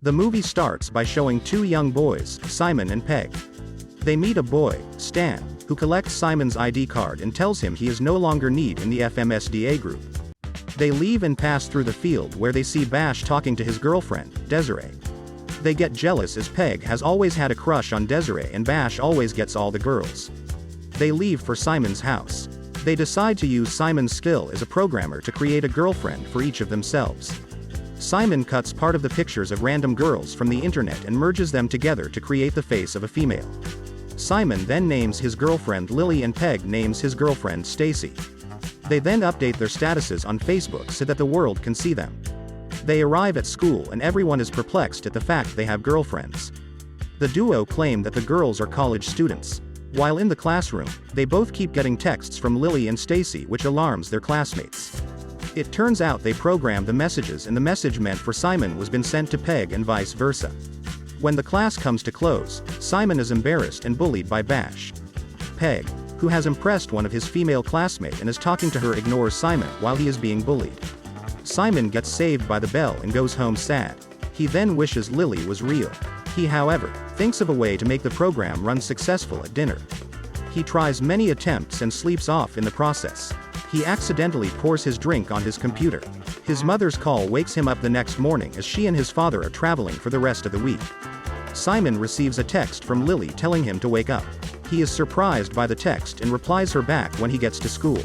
The movie starts by showing two young boys, Simon and Peg. They meet a boy, Stan, who collects Simon's ID card and tells him he is no longer needed in the FMSDA group. They leave and pass through the field where they see Bash talking to his girlfriend, Desiree. They get jealous as Peg has always had a crush on Desiree and Bash always gets all the girls. They leave for Simon's house. They decide to use Simon's skill as a programmer to create a girlfriend for each of themselves. Simon cuts part of the pictures of random girls from the internet and merges them together to create the face of a female. Simon then names his girlfriend Lily and Peg names his girlfriend Stacy. They then update their statuses on Facebook so that the world can see them. They arrive at school and everyone is perplexed at the fact they have girlfriends. The duo claim that the girls are college students. While in the classroom, they both keep getting texts from Lily and Stacy which alarms their classmates. It turns out they programmed the messages and the message meant for Simon was been sent to Peg and vice versa. When the class comes to close, Simon is embarrassed and bullied by Bash. Peg, who has impressed one of his female classmates and is talking to her, ignores Simon while he is being bullied. Simon gets saved by the bell and goes home sad. He then wishes Lily was real. He, however, thinks of a way to make the program run successful at dinner. He tries many attempts and sleeps off in the process. He accidentally pours his drink on his computer. His mother's call wakes him up the next morning as she and his father are traveling for the rest of the week. Simon receives a text from Lily telling him to wake up. He is surprised by the text and replies her back when he gets to school.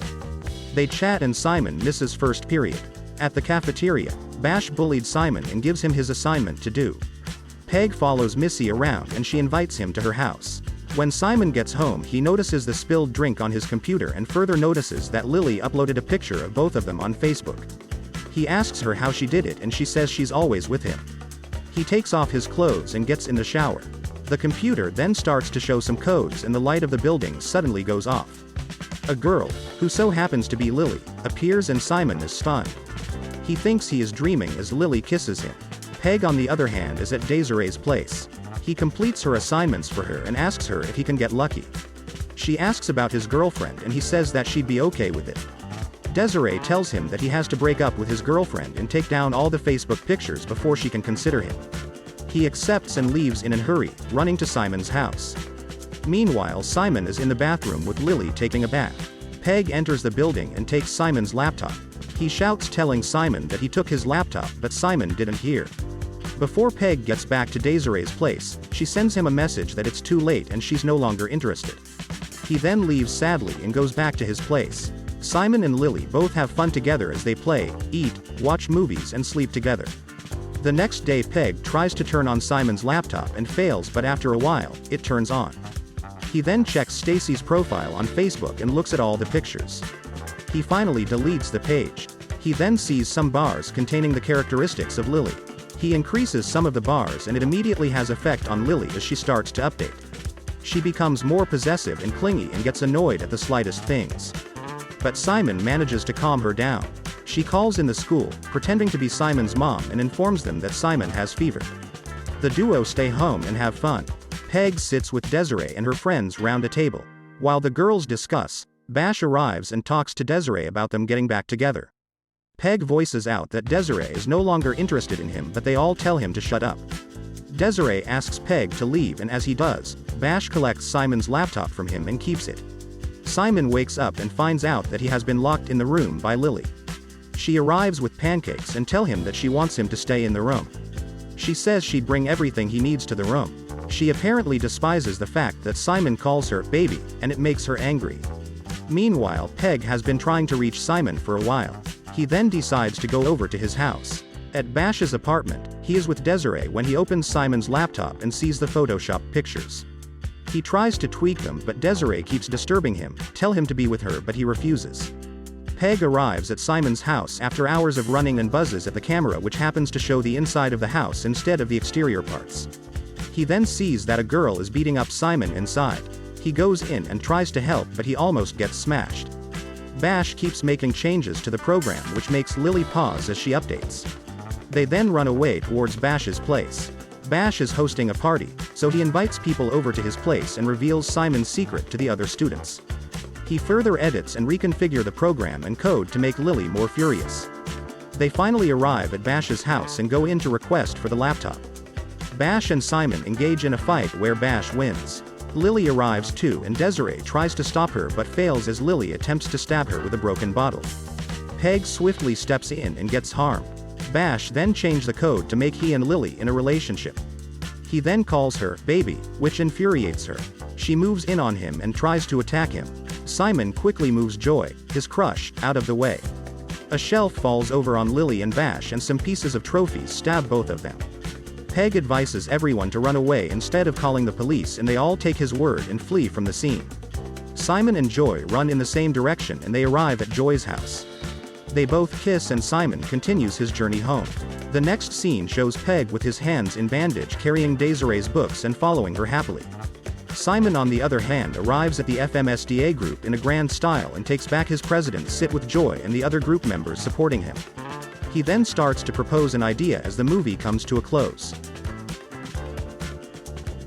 They chat and Simon misses first period. At the cafeteria, Bash bullied Simon and gives him his assignment to do. Peg follows Missy around and she invites him to her house. When Simon gets home, he notices the spilled drink on his computer and further notices that Lily uploaded a picture of both of them on Facebook. He asks her how she did it and she says she's always with him. He takes off his clothes and gets in the shower. The computer then starts to show some codes and the light of the building suddenly goes off. A girl, who so happens to be Lily, appears and Simon is stunned. He thinks he is dreaming as Lily kisses him. Peg on the other hand is at Desiree's place. He completes her assignments for her and asks her if he can get lucky. She asks about his girlfriend and he says that she'd be okay with it. Desiree tells him that he has to break up with his girlfriend and take down all the Facebook pictures before she can consider him. He accepts and leaves in a hurry, running to Simon's house. Meanwhile, Simon is in the bathroom with Lily taking a bath. Peg enters the building and takes Simon's laptop. He shouts telling Simon that he took his laptop but Simon didn't hear. Before Peg gets back to Desiree's place, she sends him a message that it's too late and she's no longer interested. He then leaves sadly and goes back to his place. Simon and Lily both have fun together as they play, eat, watch movies and sleep together. The next day Peg tries to turn on Simon's laptop and fails, but after a while, it turns on. He then checks Stacy's profile on Facebook and looks at all the pictures. He finally deletes the page. He then sees some bars containing the characteristics of Lily. He increases some of the bars and it immediately has effect on Lily as she starts to update. She becomes more possessive and clingy and gets annoyed at the slightest things. But Simon manages to calm her down. She calls in the school, pretending to be Simon's mom and informs them that Simon has fever. The duo stay home and have fun. Peg sits with Desiree and her friends round a table. While the girls discuss, Bash arrives and talks to Desiree about them getting back together. Peg voices out that Desiree is no longer interested in him, but they all tell him to shut up. Desiree asks Peg to leave and as he does, Bash collects Simon's laptop from him and keeps it. Simon wakes up and finds out that he has been locked in the room by Lily. She arrives with pancakes and tell him that she wants him to stay in the room. She says she'd bring everything he needs to the room. She apparently despises the fact that Simon calls her baby, and it makes her angry. Meanwhile, Peg has been trying to reach Simon for a while. He then decides to go over to his house. At Bash's apartment, he is with Desiree when he opens Simon's laptop and sees the Photoshop pictures. He tries to tweak them but Desiree keeps disturbing him, tell him to be with her but he refuses. Peg arrives at Simon's house after hours of running and buzzes at the camera which happens to show the inside of the house instead of the exterior parts. He then sees that a girl is beating up Simon inside. He goes in and tries to help but he almost gets smashed. Bash keeps making changes to the program which makes Lily pause as she updates. They then run away towards Bash's place. Bash is hosting a party, so he invites people over to his place and reveals Simon's secret to the other students. He further edits and reconfigures the program and code to make Lily more furious. They finally arrive at Bash's house and go in to request for the laptop. Bash and Simon engage in a fight where Bash wins. Lily arrives too and Desiree tries to stop her but fails as Lily attempts to stab her with a broken bottle. Peg swiftly steps in and gets harmed. Bash then changes the code to make he and Lily in a relationship. He then calls her baby, which infuriates her. She moves in on him and tries to attack him. Simon quickly moves Joy, his crush, out of the way. A shelf falls over on Lily and Bash and some pieces of trophies stab both of them. Peg advises everyone to run away instead of calling the police and they all take his word and flee from the scene. Simon and Joy run in the same direction and they arrive at Joy's house. They both kiss and Simon continues his journey home. The next scene shows Peg with his hands in bandage carrying Desiree's books and following her happily. Simon on the other hand arrives at the FMSDA group in a grand style and takes back his president seat with Joy and the other group members supporting him. He then starts to propose an idea as the movie comes to a close.